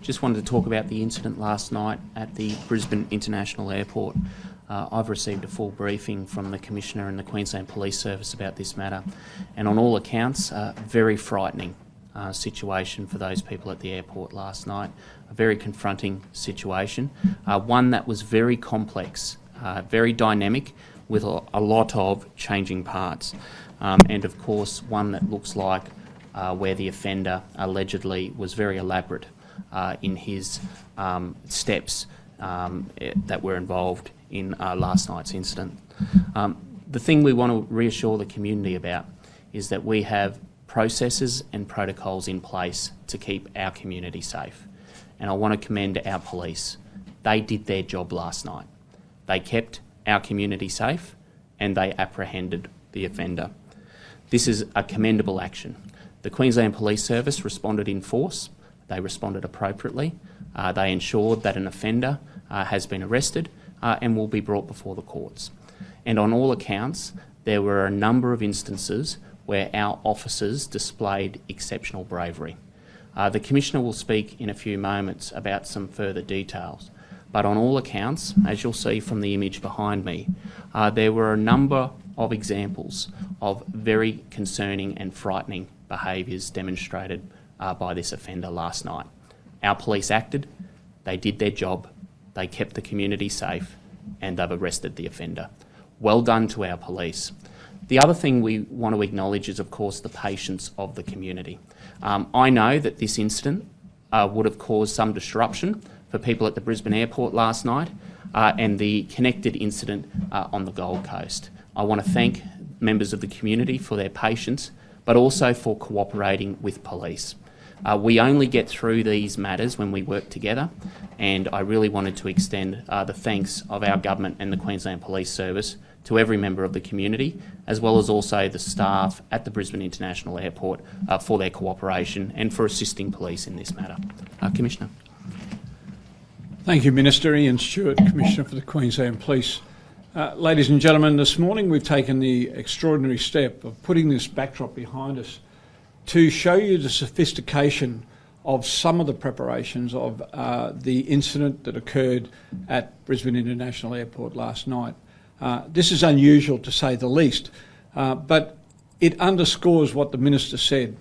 Just wanted to talk about the incident last night at the Brisbane International Airport. I've received a full briefing from the Commissioner and the Queensland Police Service about this matter, and on all accounts, a very frightening situation for those people at the airport last night. A very confronting situation, one that was very complex, very dynamic, with a lot of changing parts, and of course one that looks like where the offender allegedly was very elaborate in his steps that were involved in last night's incident. The thing we want to reassure the community about is that we have processes and protocols in place to keep our community safe. And I want to commend our police. They did their job last night. They kept our community safe and they apprehended the offender. This is a commendable action. The Queensland Police Service responded in force. They responded appropriately. They ensured that an offender has been arrested and will be brought before the courts. And on all accounts, there were a number of instances where our officers displayed exceptional bravery. The Commissioner will speak in a few moments about some further details, but on all accounts, as you'll see from the image behind me, there were a number of examples of very concerning and frightening behaviours demonstrated by this offender last night. Our police acted, they did their job, they kept the community safe, and they've arrested the offender. Well done to our police. The other thing we want to acknowledge is, of course, the patience of the community. I know that this incident would have caused some disruption for people at the Brisbane Airport last night and the connected incident on the Gold Coast. I want to thank members of the community for their patience, but also for cooperating with police. We only get through these matters when we work together, and I really wanted to extend the thanks of our government and the Queensland Police Service to every member of the community, as well as also the staff at the Brisbane International Airport for their cooperation and for assisting police in this matter. Commissioner. Thank you, Minister. Ian Stewart, Commissioner for the Queensland Police. Ladies and gentlemen, this morning we've taken the extraordinary step of putting this backdrop behind us to show you the sophistication of some of the preparations of the incident that occurred at Brisbane International Airport last night. This is unusual to say the least, but it underscores what the Minister said.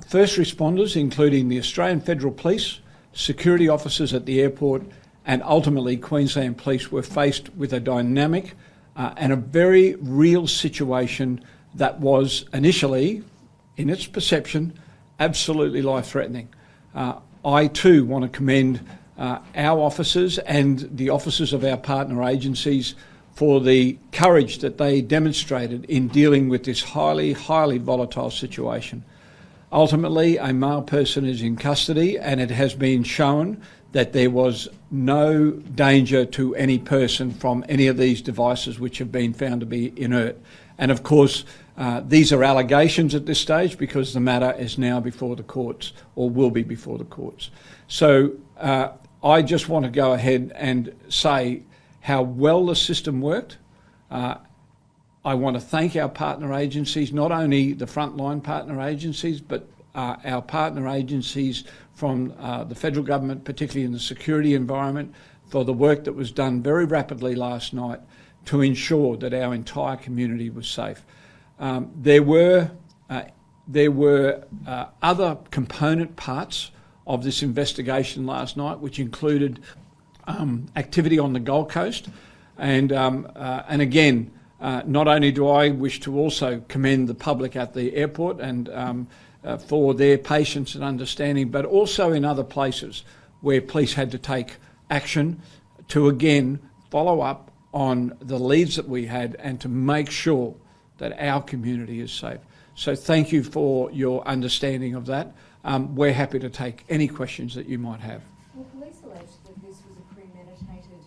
First responders, including the Australian Federal Police, security officers at the airport, and ultimately Queensland Police, were faced with a dynamic and a very real situation that was initially, in its perception, absolutely life-threatening. I too want to commend our officers and the officers of our partner agencies for the courage that they demonstrated in dealing with this highly, highly volatile situation. Ultimately, a male person is in custody, and it has been shown that there was no danger to any person from any of these devices which have been found to be inert. And of course, these are allegations at this stage because the matter is now before the courts, or will be before the courts. So I just want to go ahead and say how well the system worked. I want to thank our partner agencies, not only the frontline partner agencies, but our partner agencies from the federal government, particularly in the security environment, for the work that was done very rapidly last night to ensure that our entire community was safe. There were other component parts of this investigation last night, which included activity on the Gold Coast, and again, not only do I wish to also commend the public at the airport and for their patience and understanding, but also in other places where police had to take action to again follow up on the leads that we had and to make sure that our community is safe. So thank you for your understanding of that. We're happy to take any questions that you might have. Well, police allege that this was a premeditated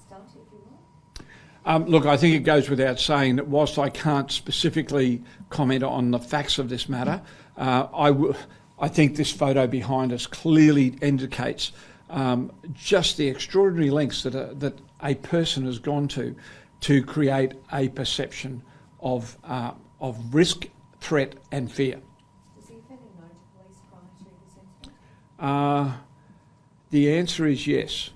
stunt, if you will. Look, I think it goes without saying that whilst I can't specifically comment on the facts of this matter, I think this photo behind us clearly indicates just the extraordinary lengths that a person has gone to create a perception of risk, threat and fear. Was the offender known to police prior to this The answer is yes.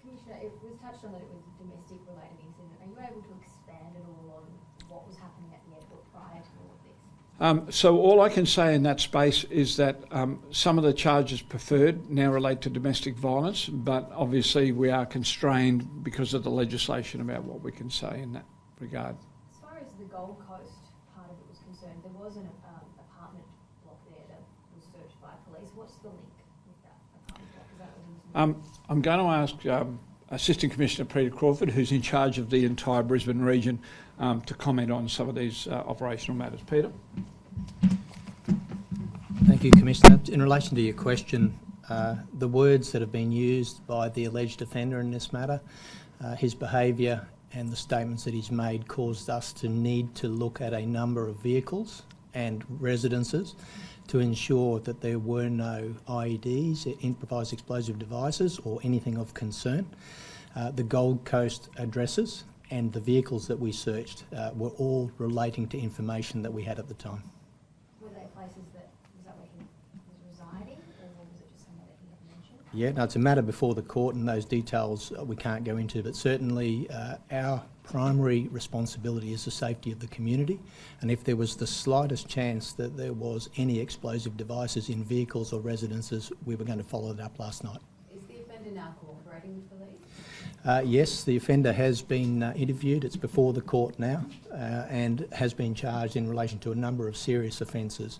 Commissioner, it was touched on that it was a domestic related incident. Are you able to expand at all on what was happening at the airport prior to all of this? So all I can say in that space is that some of the charges preferred now relate to domestic violence, but obviously we are constrained because of the legislation about what we can say in that regard. As far as the Gold Coast part of it was concerned, there was an apartment block there that was searched by police. What's the link with that apartment block? Is that I'm going to ask Assistant Commissioner Peter Crawford, who's in charge of the entire Brisbane region, to comment on some of these operational matters. Peter? Thank you, Commissioner. In relation to your question, the words that have been used by the alleged offender in this matter, his behaviour and the statements that he's made caused us to need to look at a number of vehicles and residences to ensure that there were no IEDs, improvised explosive devices, or anything of concern. The Gold Coast addresses and the vehicles that we searched were all relating to information that we had at the time. Were they places that, was that where he was residing, or was it just somewhere that he had mentioned? Yeah, no, it's a matter before the court, and those details we can't go into, but certainly our primary responsibility is the safety of the community, and if there was the slightest chance that there was any explosive devices in vehicles or residences, we were going to follow it up last night. Is the offender now cooperating with police? Yes, the offender has been interviewed. It's before the court now and has been charged in relation to a number of serious offences,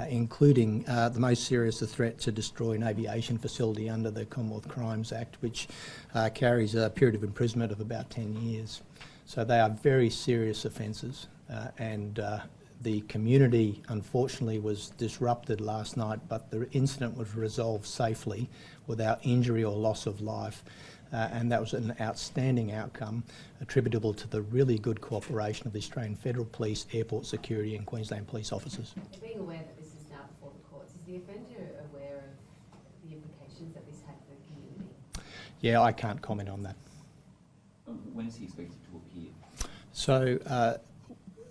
including the most serious, the threat to destroy an aviation facility under the Commonwealth Crimes Act, which carries a period of imprisonment of about 10 years. So they are very serious offences, and the community unfortunately was disrupted last night, but the incident was resolved safely without injury or loss of life. And that was an outstanding outcome attributable to the really good cooperation of the Australian Federal Police, Airport Security and Queensland Police officers. Being aware that this is now before the courts, is the offender aware of the implications that this had for the community? Yeah, I can't comment on that. When is he expected to appear? So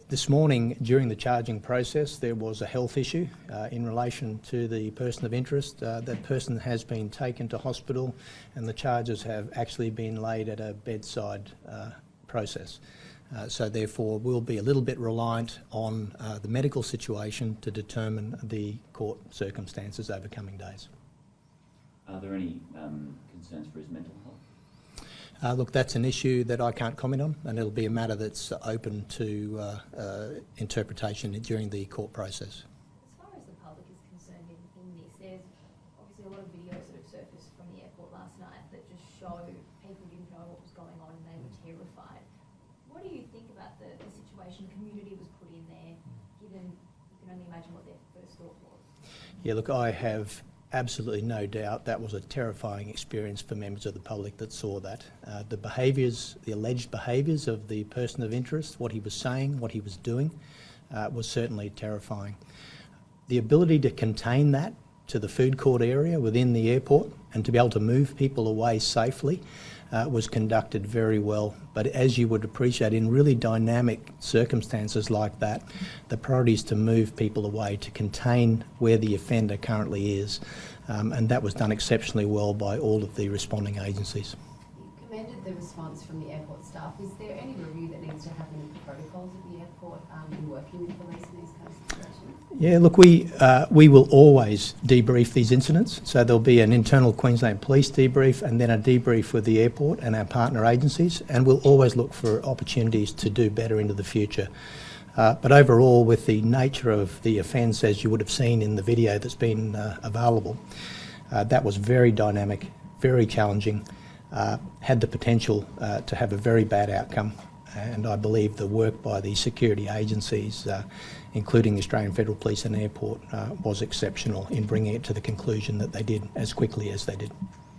this morning during the charging process there was a health issue in relation to the person of interest. That person has been taken to hospital and the charges have actually been laid at a bedside process. So therefore we'll be a little bit reliant on the medical situation to determine the court circumstances over coming days. Are there any concerns for his mental health? Look, that's an issue that I can't comment on, and it'll be a matter that's open to interpretation during the court process. As far as the public is concerned in this, there's obviously a lot of videos that have surfaced from the airport last night that just show people didn't know what was going on and they were terrified. What do you think about the situation the community was put in there, given you can only imagine what their first thought was? Yeah, look, I have absolutely no doubt that was a terrifying experience for members of the public that saw that. The behaviours, the alleged behaviours of the person of interest, what he was saying, what he was doing, was certainly terrifying. The ability to contain that to the food court area within the airport and to be able to move people away safely was conducted very well. But as you would appreciate, in really dynamic circumstances like that, the priority is to move people away, to contain where the offender currently is. And that was done exceptionally well by all of the responding agencies. You commended the response from the airport staff. Is there any review that needs to happen with the protocols at the airport in working with police in these kind of situations? Yeah, look, we will always debrief these incidents. So there'll be an internal Queensland Police debrief and then a debrief with the airport and our partner agencies, and we'll always look for opportunities to do better into the future. But overall, with the nature of the offence, as you would have seen in the video that's been available, that was very dynamic, very challenging, had the potential to have a very bad outcome. And I believe the work by the security agencies, including the Australian Federal Police and Airport, was exceptional in bringing it to the conclusion that they did as quickly as they did.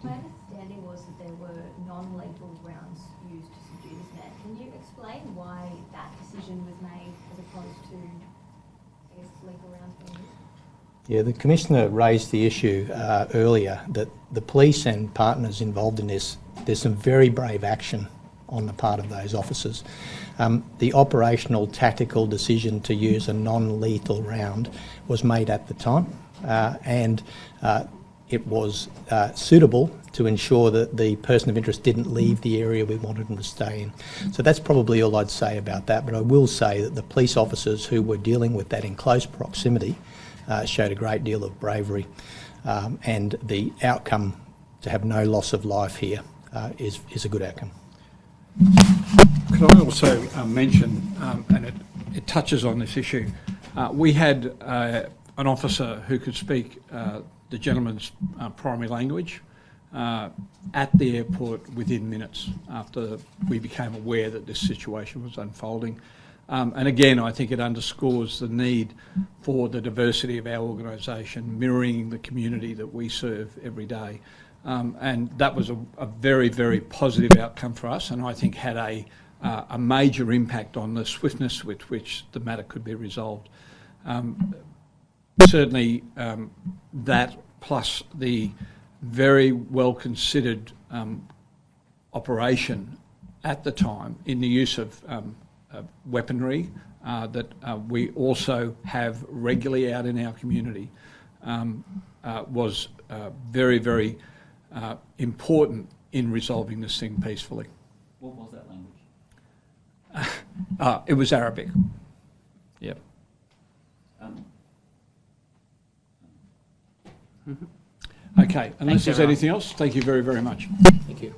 My understanding was that there were non-lethal rounds used to subdue this man. Can you explain why that decision was made as opposed to, I guess, lethal rounds being used? Yeah, the Commissioner raised the issue earlier that the police and partners involved in this, there's some very brave action on the part of those officers. The operational tactical decision to use a non-lethal round was made at the time, and it was suitable to ensure that the person of interest didn't leave the area we wanted them to stay in. So that's probably all I'd say about that, but I will say that the police officers who were dealing with that in close proximity showed a great deal of bravery, and the outcome to have no loss of life here is a good outcome. Could I also mention, and it touches on this issue, we had an officer who could speak the gentleman's primary language at the airport within minutes after we became aware that this situation was unfolding. And again, I think it underscores the need for the diversity of our organisation, mirroring the community that we serve every day. And that was a very, very positive outcome for us, and I think had a major impact on the swiftness with which the matter could be resolved. Certainly that plus the very well considered operation at the time in the use of weaponry that we also have regularly out in our community was very, very important in resolving this thing peacefully. What was that language? It was Arabic. Yep. Okay, unless there's anything else, thank you very, very much. Thank you.